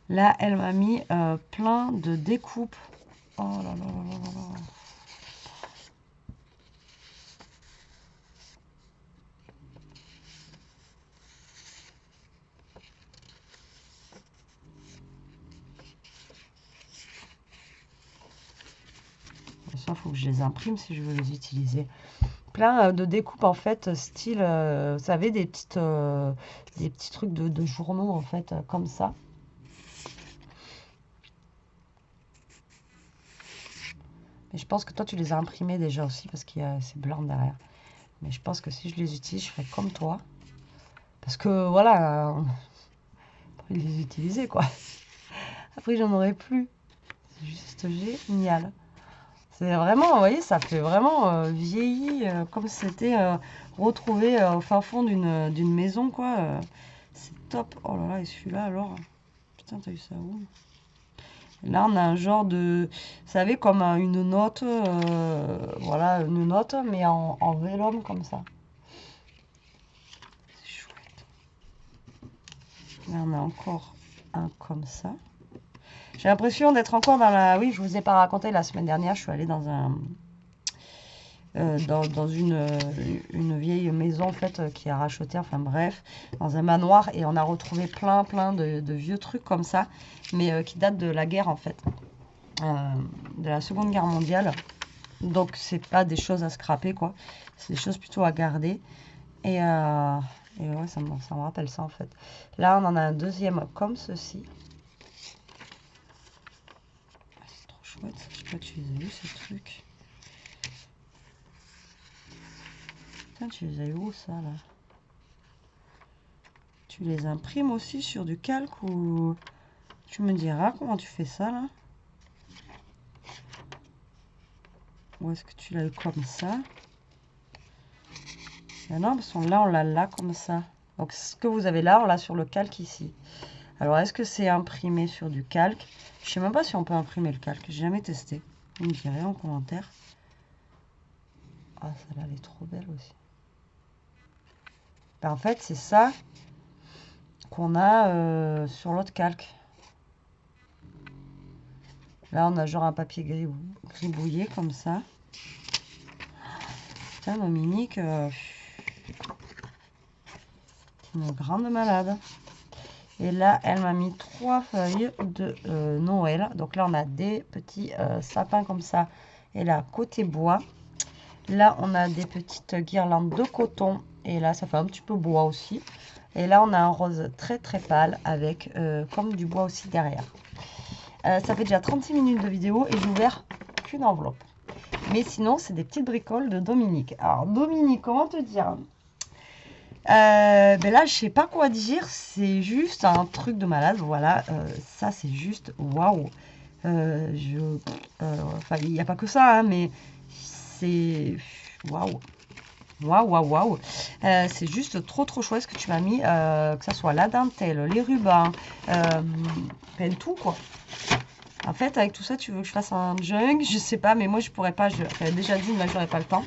Là, elle m'a mis plein de découpes. Oh là là là là là là. Ça, il faut que je les imprime si je veux les utiliser. Plein de découpes, en fait, style, vous savez, des petits trucs de journaux, en fait, comme ça. Mais je pense que toi, tu les as imprimés déjà aussi, parce qu'il y a ces blancs derrière. Mais je pense que si je les utilise, je ferai comme toi. Parce que, voilà, pour les utiliser, quoi. Après, j'en aurai plus. C'est juste génial. C'est vraiment, vous voyez, ça fait vraiment vieilli, comme si c'était retrouvé au fin fond d'une maison, quoi. C'est top. Oh là là, et celui-là, alors... Putain, t'as eu ça où? Là, on a un genre de... Vous savez, comme une note, voilà, une note, mais en vélum, comme ça. C'est chouette. Là, on a encore un comme ça. J'ai l'impression d'être encore dans la... Oui, je vous ai pas raconté, la semaine dernière, je suis allée dans un dans une vieille maison en fait qui a racheté, enfin bref, dans un manoir, et on a retrouvé plein de vieux trucs comme ça, mais qui datent de la guerre en fait, de la Seconde Guerre mondiale. Donc c'est pas des choses à scraper quoi, c'est des choses plutôt à garder. Et ouais, ça me rappelle ça en fait. Là on en a un deuxième comme ceci. C'est trop chouette, je sais pas, tu les as vus ces trucs? Putain, tu les as eu où ça là? Tu les imprimes aussi sur du calque ou tu me diras comment tu fais ça là? Ou est-ce que tu l'as eu comme ça? Ben non, parce que là on l'a là comme ça. Donc ce que vous avez là, on l'a sur le calque ici. Alors est-ce que c'est imprimé sur du calque? Je sais même pas si on peut imprimer le calque, j'ai jamais testé. Vous me direz en commentaire. Ah, celle-là elle est trop belle aussi. Ben, en fait c'est ça qu'on a sur l'autre calque. Là, on a genre un papier gribouillé comme ça. Putain, Dominique, une grande malade. Et là, elle m'a mis 3 feuilles de Noël. Donc là, on a des petits sapins comme ça. Et là, côté bois. Là, on a des petites guirlandes de coton. Et là, ça fait un petit peu bois aussi. Et là, on a un rose très pâle avec comme du bois aussi derrière. Ça fait déjà 36 minutes de vidéo et j'ai ouvert qu'une enveloppe. Mais sinon, c'est des petites bricoles de Dominique. Alors, Dominique, comment te dire? Ben là, je sais pas quoi dire. C'est juste un truc de malade. Voilà, ça, c'est juste waouh. Enfin, il n'y a pas que ça, hein, mais c'est waouh. Waouh. C'est juste trop chouette ce que tu m'as mis. Que ça soit la dentelle, les rubans, tout quoi. En fait, avec tout ça, tu veux que je fasse un junk? Je sais pas, mais moi, je pourrais pas. Enfin, déjà dit, là, j'aurais pas le temps.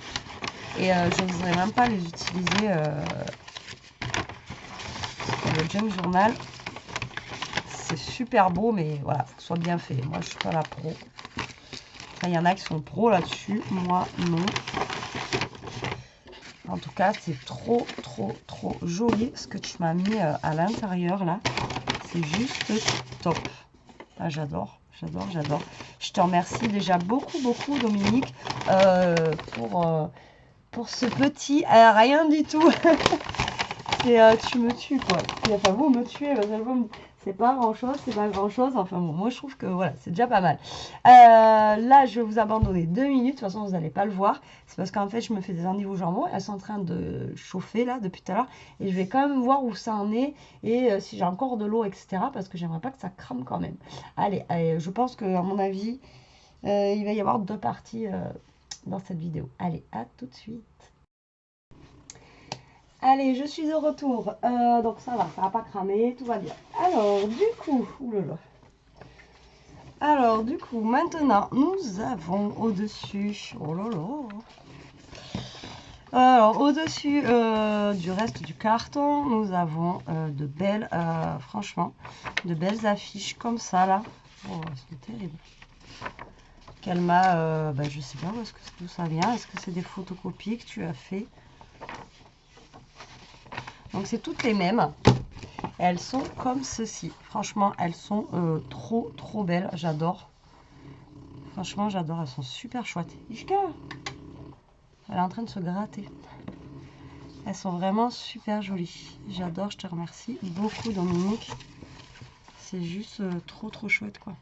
Et je n'oserais même pas les utiliser. Le junk journal, c'est super beau, mais voilà, faut que ce soit bien fait. Moi, je suis pas la pro. Enfin, il y en a qui sont pros là-dessus. Moi, non. En tout cas, c'est trop joli ce que tu m'as mis à l'intérieur, là. C'est juste top. Ah, j'adore. Je te remercie déjà beaucoup, Dominique, pour ce petit rien du tout. Tu me tues, quoi. Enfin, vous me tuez, c'est pas grand-chose, Enfin, bon, moi, je trouve que, voilà, c'est déjà pas mal. Là, je vais vous abandonner 2 minutes. De toute façon, vous n'allez pas le voir. C'est parce qu'en fait, je me fais des endives au jambon. Elles sont en train de chauffer, là, depuis tout à l'heure. Et je vais quand même voir où ça en est et si j'ai encore de l'eau, etc. Parce que j'aimerais pas que ça crame quand même. Allez, je pense qu'à mon avis, il va y avoir 2 parties dans cette vidéo. Allez, à tout de suite. Allez, je suis de retour. Donc ça va pas cramer, tout va bien. Alors, du coup, oulala. Alors, du coup, maintenant, nous avons au-dessus, oh là là. Alors, au-dessus du reste du carton, nous avons de belles, franchement, de belles affiches comme ça, là. Oh, c'est terrible. Qu'elle m'a, je sais pas d'où ça vient. Est-ce que c'est des photocopies que tu as fait? Donc c'est toutes les mêmes. Elles sont comme ceci. Franchement, elles sont trop belles. J'adore. Franchement, j'adore. Elles sont super chouettes. Ishka, elle est en train de se gratter. Elles sont vraiment super jolies. J'adore. Je te remercie beaucoup, Dominique. C'est juste trop chouette, quoi.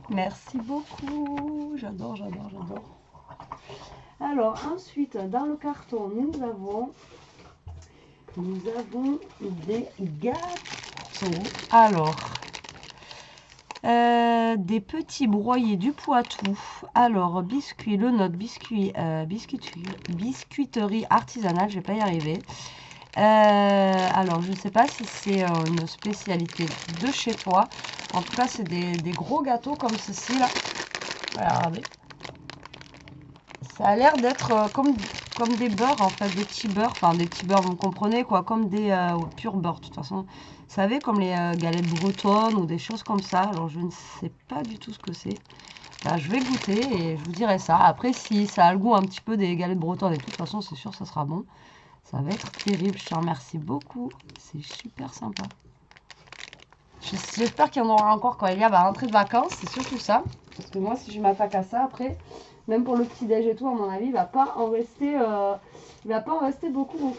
Merci beaucoup. J'adore. Alors, ensuite, dans le carton, nous avons des gâteaux. Alors, des petits broyés du Poitou. Alors, biscuits, le note, biscuiterie artisanale, je vais pas y arriver. Alors, je ne sais pas si c'est une spécialité de chez toi. En tout cas, c'est des gros gâteaux comme ceci là. Voilà, regardez. Ça a l'air d'être comme comme des beurres en fait, des petits beurres, enfin des petits beurres, vous comprenez quoi, comme des purs beurres de toute façon. Vous savez, comme les galettes bretonnes ou des choses comme ça. Alors je ne sais pas du tout ce que c'est. Bah, je vais goûter et je vous dirai ça. Après, si ça a le goût un petit peu des galettes bretonnes et de toute façon, c'est sûr ça sera bon. Ça va être terrible, je te remercie beaucoup. C'est super sympa. J'espère qu'il y en aura encore quand Elia va rentrer de vacances, c'est surtout ça. Parce que moi, si je m'attaque à ça, après, même pour le petit-déj et tout, à mon avis, il va pas en rester, beaucoup.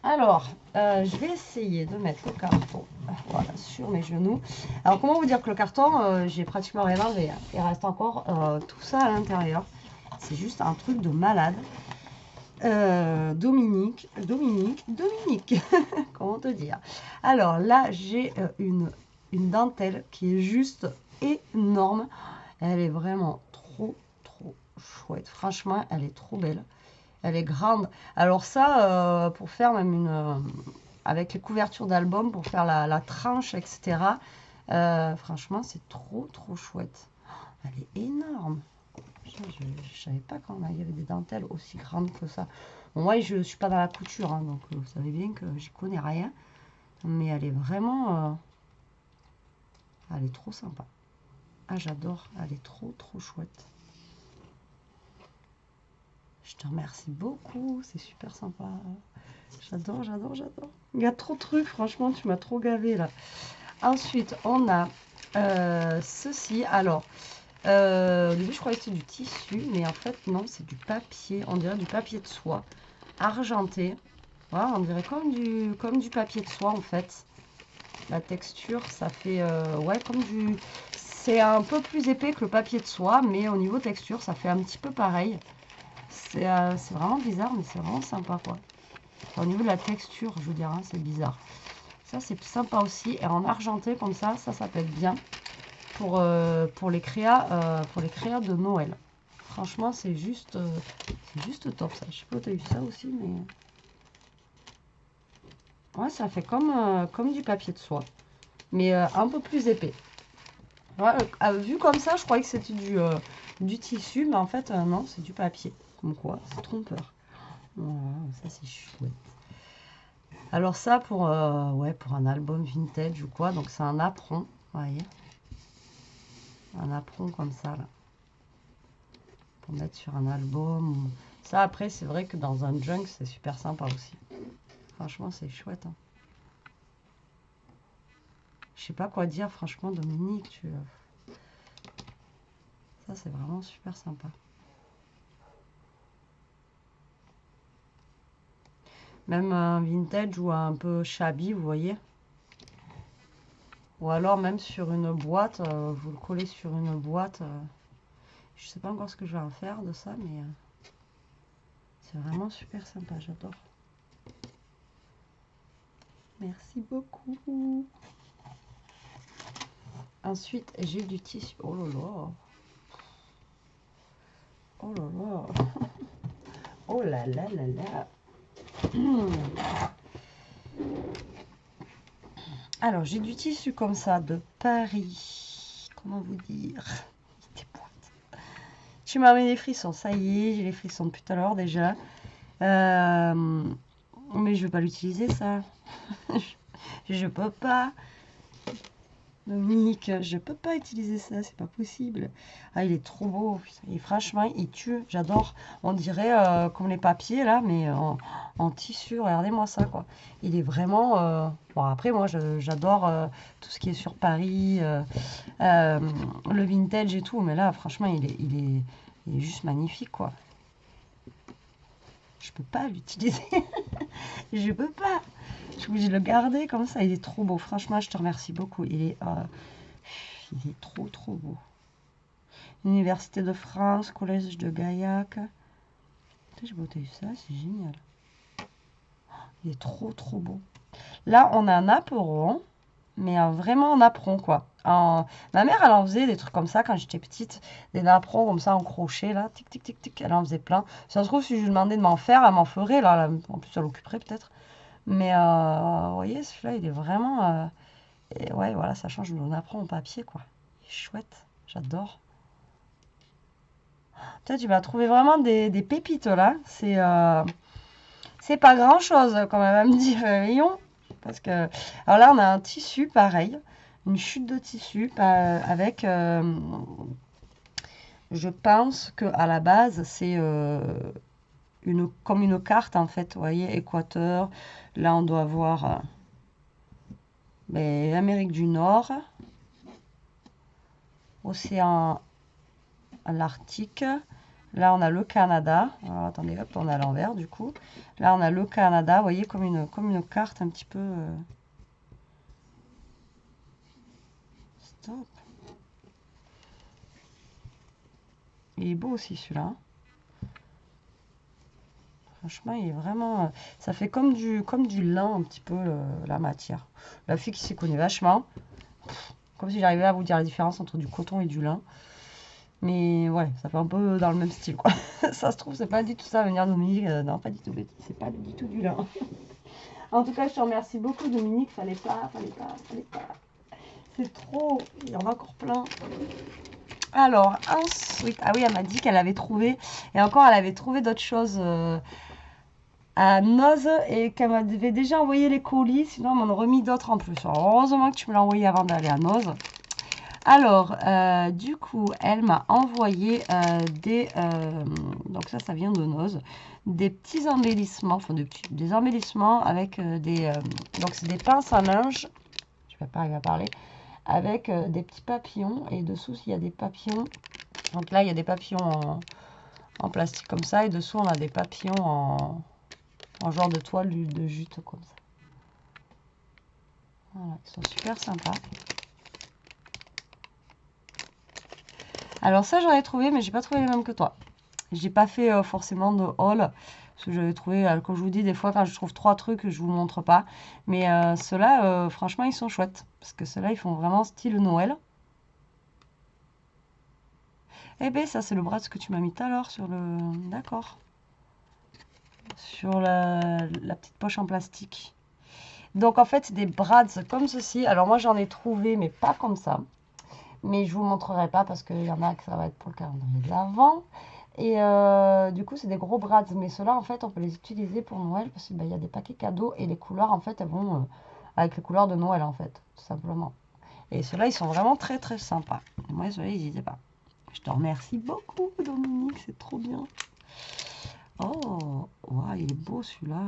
Alors, je vais essayer de mettre le carton, voilà, sur mes genoux. Alors, comment vous dire que le carton, j'ai pratiquement rien enlevé, hein. Il reste encore tout ça à l'intérieur. C'est juste un truc de malade. Dominique, comment te dire? Alors là, j'ai une dentelle qui est juste énorme. Elle est vraiment trop chouette. Franchement, elle est trop belle. Elle est grande. Alors ça, pour faire même avec les couvertures d'album, pour faire la tranche, etc. Franchement, c'est trop chouette. Elle est énorme. Je ne savais pas quand il y avait des dentelles aussi grandes que ça. Bon, moi, je ne suis pas dans la couture, hein, donc vous savez bien que j'y connais rien. Mais elle est vraiment... elle est trop sympa. Ah, j'adore. Elle est trop chouette. Je te remercie beaucoup. C'est super sympa. J'adore. Il y a trop de trucs. Franchement, tu m'as trop gavé là. Ensuite, on a ceci. Alors... au début, je croyais que c'était du tissu, mais en fait, non, c'est du papier. On dirait du papier de soie argenté. Voilà, on dirait comme du papier de soie, en fait. La texture, ça fait, ouais, comme du... C'est un peu plus épais que le papier de soie, mais au niveau texture, ça fait un petit peu pareil. C'est vraiment bizarre, mais c'est vraiment sympa, quoi. Enfin, au niveau de la texture, je veux dire, hein, c'est bizarre. Ça, c'est sympa aussi. Et en argenté, comme ça peut être bien. Pour les créas de Noël. Franchement, c'est juste top ça. Je sais pas, tu as eu ça aussi, mais ouais, ça fait comme du papier de soie, mais un peu plus épais. Ouais, vu comme ça, je croyais que c'était du tissu, mais en fait, non, c'est du papier. Comme quoi, c'est trompeur. Voilà, ça c'est chouette. Alors ça, ouais, pour un album vintage ou quoi, donc c'est un apron, vous voyez. Un apron comme ça, là. Pour mettre sur un album. Ça, après, c'est vrai que dans un junk, c'est super sympa aussi. Franchement, c'est chouette. Hein. Je sais pas quoi dire, franchement, Dominique. Ça, c'est vraiment super sympa. Même un vintage ou un peu shabby, vous voyez. Ou alors même sur une boîte, vous le collez sur une boîte. Je sais pas encore ce que je vais en faire de ça, mais c'est vraiment super sympa, j'adore. Merci beaucoup. Ensuite, j'ai du tissu. Oh là là. Oh là là. Oh là là là là. Alors, j'ai du tissu comme ça de Paris. Comment vous dire? Des pointes. Tu m'as mis des frissons. Ça y est, j'ai les frissons depuis tout à l'heure déjà. Mais je vais pas l'utiliser ça. Je peux pas. Dominique, je peux pas utiliser ça, c'est pas possible. Ah, il est trop beau. Et franchement, il tue. J'adore. On dirait comme les papiers là, mais en tissu. Regardez-moi ça, quoi. Il est vraiment. Bon, après, moi, j'adore tout ce qui est sur Paris, le vintage et tout. Mais là, franchement, il est juste magnifique, quoi. Je peux pas l'utiliser. Je peux pas. Je suis obligée de le garder comme ça. Il est trop beau. Franchement, je te remercie beaucoup. Il est trop beau. Université de France, collège de Gaillac. J'ai beauté ça, c'est génial. Il est trop beau. Là, on a un apron, mais vraiment un apron, quoi. Ma mère, elle en faisait des trucs comme ça quand j'étais petite. Des napperons comme ça en crochet, là. Tic, tic, tic, tic. Elle en faisait plein. Ça se trouve, si je lui demandais de m'en faire, elle m'en ferait. Là, en plus, elle occuperait peut-être. Mais vous voyez, celui-là, il est vraiment... et ouais, voilà, ça change de mon apprend en papier, quoi. Il est chouette, j'adore. Toi, tu vas trouver vraiment des pépites là. C'est pas grand chose quand même à me dire, Lyon. Parce que. Alors là, on a un tissu pareil. Une chute de tissu avec. Je pense que à la base, c'est comme une carte en fait. Vous voyez, Équateur. Là, on doit voir l'Amérique du Nord, océan l'Arctique. Là, on a le Canada. Alors, attendez, hop, on est à l'envers du coup. Là, on a le Canada. Vous voyez, comme une carte un petit peu. Stop. Il est beau aussi celui-là. Franchement, il est vraiment. Ça fait comme du lin un petit peu la matière. La fille qui s'y connaît vachement. Comme si j'arrivais à vous dire la différence entre du coton et du lin. Mais ouais, ça fait un peu dans le même style, quoi. Ça se trouve, c'est pas du tout ça, venir Dominique. Non, pas du tout, Betty, c'est pas du tout du lin. En tout cas, je te remercie beaucoup, Dominique. Fallait pas. C'est trop. Il y en a encore plein. Alors, ensuite, ah oui, elle m'a dit qu'elle avait trouvé, et encore, elle avait trouvé d'autres choses à Noz et qu'elle m'avait déjà envoyé les colis, sinon elle m'en a remis d'autres en plus. Alors, heureusement que tu me l'as envoyé avant d'aller à Noz. Alors, du coup, elle m'a envoyé donc ça vient de Noz, des petits embellissements, enfin des embellissements avec donc c'est des pinces à linge, je vais pas arriver à parler, avec des petits papillons, et dessous, il y a des papillons, donc là, il y a des papillons en plastique comme ça, et dessous, on a des papillons en genre de toile de jute comme ça. Voilà, ils sont super sympas. Alors ça, j'en ai trouvé, mais j'ai pas trouvé les mêmes que toi. J'ai pas fait forcément de haul, parce que j'avais trouvé, comme je vous dis, des fois quand je trouve 3 trucs, je vous montre pas. Mais ceux-là, franchement, ils sont chouettes, parce que ceux-là, ils font vraiment style Noël. Eh ben, ça, c'est le bras que tu m'as mis tout à l'heure sur le... D'accord. Sur la petite poche en plastique. Donc, en fait, c'est des brads comme ceci. Alors, moi, j'en ai trouvé, mais pas comme ça. Mais je vous montrerai pas parce qu'il y en a que ça va être pour le calendrier de l'Avent. Et du coup, c'est des gros brads. Mais ceux-là, en fait, on peut les utiliser pour Noël parce qu'il y a des paquets cadeaux. Et les couleurs, en fait, elles vont avec les couleurs de Noël, en fait, tout simplement. Et ceux-là, ils sont vraiment très, très sympas. Et moi, ceux-là, ils n'hésitaient pas. Je te remercie beaucoup, Dominique. C'est trop bien. Oh, wow, il est beau celui-là.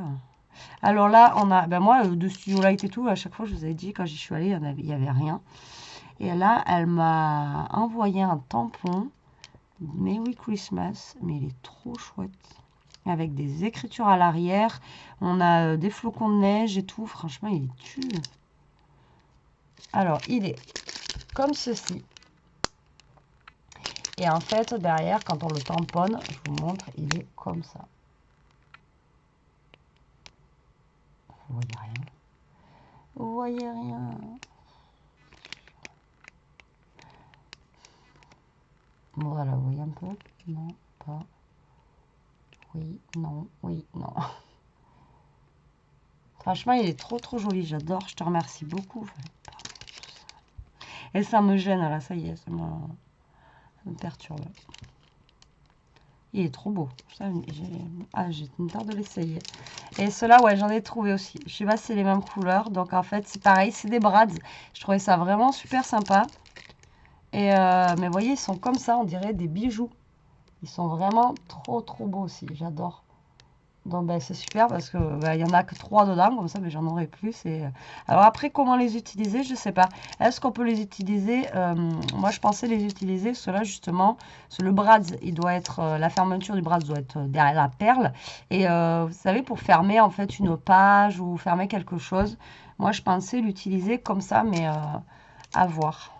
Alors là, on a, ben moi, de Studio Light et tout, à chaque fois, je vous avais dit, quand j'y suis allée, il y avait rien. Et là, elle m'a envoyé un tampon. Merry Christmas, mais il est trop chouette. Avec des écritures à l'arrière. On a des flocons de neige et tout. Franchement, il est tue. Alors, il est comme ceci. Et en fait, derrière, quand on le tamponne, je vous montre, il est comme ça. Vous voyez rien. Vous voyez rien. Voilà, vous voyez un peu? Non, pas. Oui, non, oui, non. Franchement, il est trop trop joli, j'adore. Je te remercie beaucoup. Et ça me gêne, là, ça y est, ça me perturbe. Il est trop beau. J'ai une peur de l'essayer. Et ceux-là, ouais, j'en ai trouvé aussi. Je sais pas si c'est les mêmes couleurs. Donc, en fait, c'est pareil, c'est des brads. Je trouvais ça vraiment super sympa. Et, mais vous voyez, ils sont comme ça, on dirait des bijoux. Ils sont vraiment trop, trop beaux aussi. J'adore. Donc, ben, c'est super parce que ben, il y en a que 3 dedans. Comme ça, mais j'en aurai plus. Et... Alors, après, comment les utiliser? Je sais pas. Est-ce qu'on peut les utiliser moi, je pensais les utiliser. Ceux-là, justement, le brad, il doit être... la fermeture du brad doit être derrière la perle. Et vous savez, pour fermer, en fait, une page ou fermer quelque chose, moi, je pensais l'utiliser comme ça, mais à voir.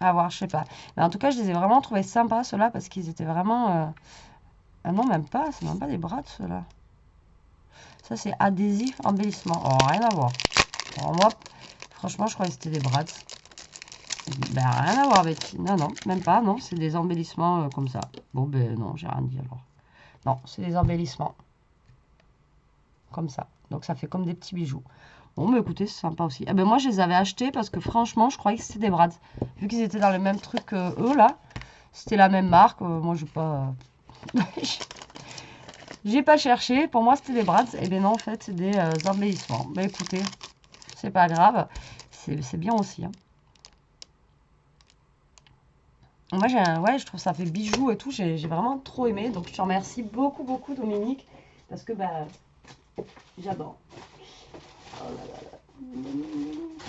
À voir, je sais pas. Mais en tout cas, je les ai vraiment trouvés sympas, ceux-là, parce qu'ils étaient vraiment... Ah non, même pas. C'est même pas des brads, ceux-là. Ça, c'est adhésif embellissement. Oh, rien à voir. Alors, moi, franchement, je croyais que c'était des brads. Ben, rien à voir avec... Non, non, même pas. Non, c'est des embellissements comme ça. Bon, ben non, j'ai rien dit alors. Non, c'est des embellissements. Comme ça. Donc, ça fait comme des petits bijoux. Bon, mais écoutez, c'est sympa aussi. Ah ben moi, je les avais achetés parce que franchement, je croyais que c'était des brads. Vu qu'ils étaient dans le même truc que eux, là. C'était la même marque. Moi, je pas... J'ai pas cherché. Pour moi, c'était des Bratz. Et bien non, en fait, c'est des embellissements. Mais écoutez, c'est pas grave. C'est bien aussi. Hein. Moi, ouais, je trouve ça fait bijou et tout. J'ai vraiment trop aimé. Donc, je te remercie beaucoup, beaucoup, Dominique. Parce que, bah, j'adore. Oh là là.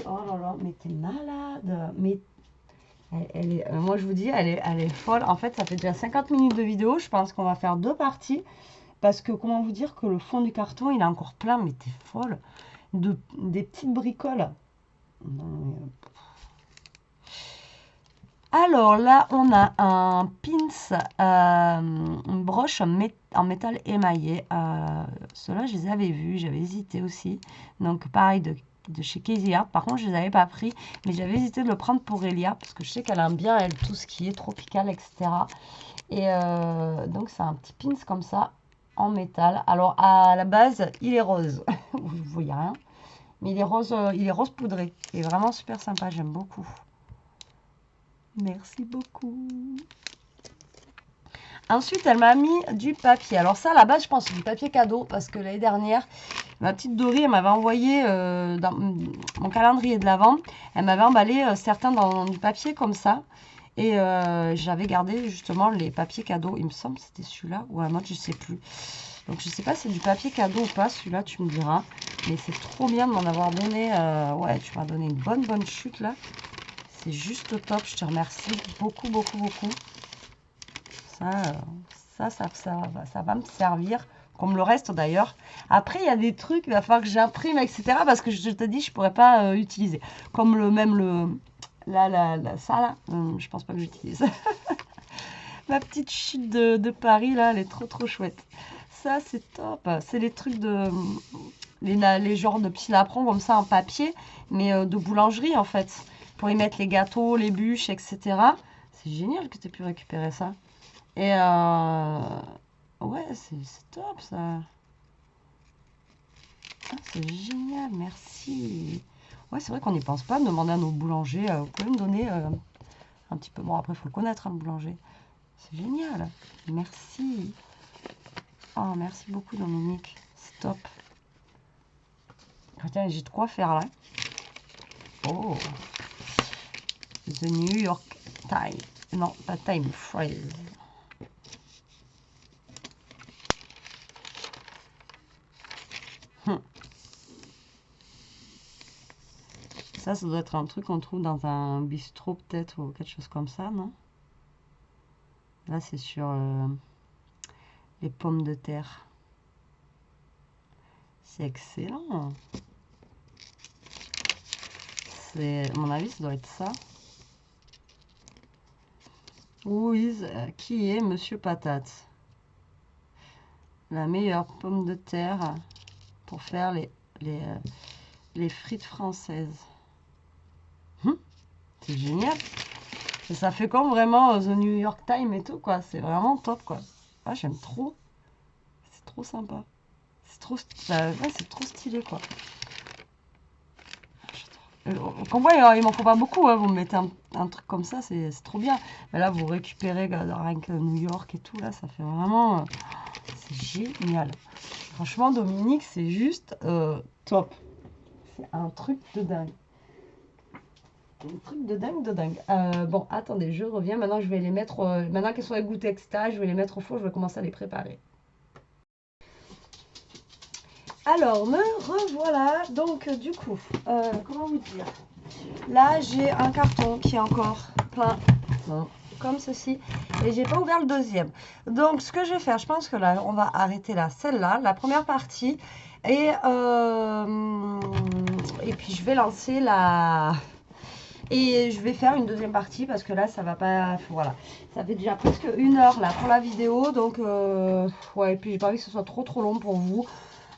Oh là là. Mais t'es malade. Mais moi, je vous dis, elle est folle. En fait, ça fait déjà 50 minutes de vidéo. Je pense qu'on va faire 2 parties. Parce que, comment vous dire que le fond du carton, il est encore plein. Mais t'es folle. Des petites bricoles. Non, mais, alors là, on a un pins, une broche en métal émaillé. Ceux-là, je les avais vus, j'avais hésité aussi. Donc pareil de chez Casey Art. Par contre, je ne les avais pas pris, mais j'avais hésité de le prendre pour Elia, parce que je sais qu'elle aime bien, elle, tout ce qui est tropical, etc. Et donc, c'est un petit pins comme ça, en métal. Alors, à la base, il est rose. Vous ne voyez rien. Mais il est rose poudré. Il est vraiment super sympa, j'aime beaucoup. Merci beaucoup. Ensuite, elle m'a mis du papier. Alors ça, à la base, je pense que c'est du papier cadeau parce que l'année dernière, ma petite Dory, elle m'avait envoyé dans mon calendrier de l'Avent, elle m'avait emballé certains dans du papier comme ça. Et j'avais gardé justement les papiers cadeaux. Il me semble que c'était celui-là ou un autre, je ne sais plus. Donc je ne sais pas si c'est du papier cadeau ou pas. Celui-là, tu me diras. Mais c'est trop bien de m'en avoir donné. Ouais, tu m'as donné une bonne chute là. C'est juste top. Je te remercie beaucoup, beaucoup, beaucoup. Ça va me servir, comme le reste d'ailleurs. Après, il y a des trucs, il va falloir que j'imprime, etc. Parce que je te dis, je ne pourrais pas utiliser. Comme ça là, je pense pas que j'utilise. Ma petite chute de Paris là, elle est trop chouette. Ça, c'est top. C'est les trucs les genres de petits napperons comme ça en papier, mais de boulangerie en fait. Pour y mettre les gâteaux, les bûches, etc. C'est génial que tu aies pu récupérer ça. Et ouais, c'est top ça. Ah, c'est génial, merci. Ouais, c'est vrai qu'on n'y pense pas, de demander à nos boulangers, vous pouvez me donner un petit peu. Bon, après, il faut le connaître, un boulanger. C'est génial. Merci. Oh, merci beaucoup, Dominique. C'est top. Ah, tiens, j'ai de quoi faire là. Oh. The New York Times. Non, pas Time Phrase. Ça doit être un truc qu'on trouve dans un bistrot peut-être ou quelque chose comme ça, non? Là, c'est sur les pommes de terre. C'est excellent. À mon avis, ça doit être ça. Oui, qui est Monsieur Patate? La meilleure pomme de terre pour faire les frites françaises. C'est génial. Et ça fait comme vraiment The New York Times et tout, quoi. C'est vraiment top, quoi. Ah, j'aime trop. C'est trop sympa. C'est trop, ouais, c'est trop stylé, quoi. Comme moi, il m'en faut pas beaucoup. Hein. Vous me mettez un truc comme ça, c'est trop bien. Mais là, vous récupérez rien que New York et tout. Là, ça fait vraiment... c'est génial. Franchement, Dominique, c'est juste top. C'est un truc de dingue. Un truc de dingue, de dingue. Bon, attendez, je reviens. Maintenant, je vais les mettre... maintenant qu'elles sont égouttées, etc., je vais les mettre au four. Je vais commencer à les préparer. Alors, me revoilà. Donc, du coup, comment vous dire? Là, j'ai un carton qui est encore plein, comme ceci. Et j'ai pas ouvert le deuxième. Donc, ce que je vais faire, je pense que là, on va arrêter là, celle-là, la première partie. Et puis, je vais lancer la... Et je vais faire une deuxième partie parce que là, ça va pas... Voilà. Ça fait déjà presque 1 heure là pour la vidéo. Donc, ouais, et puis j'ai pas envie que ce soit trop long pour vous.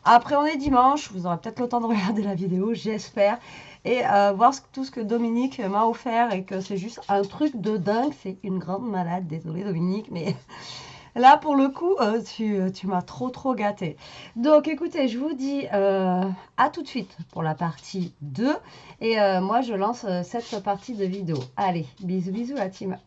Après, on est dimanche, vous aurez peut-être le temps de regarder la vidéo, j'espère. Et voir tout ce que Dominique m'a offert et que c'est juste un truc de dingue. C'est une grande malade, désolée Dominique, mais là pour le coup, tu m'as trop gâté. Donc écoutez, je vous dis à tout de suite pour la partie 2. Et moi, je lance cette partie de vidéo. Allez, bisous la team.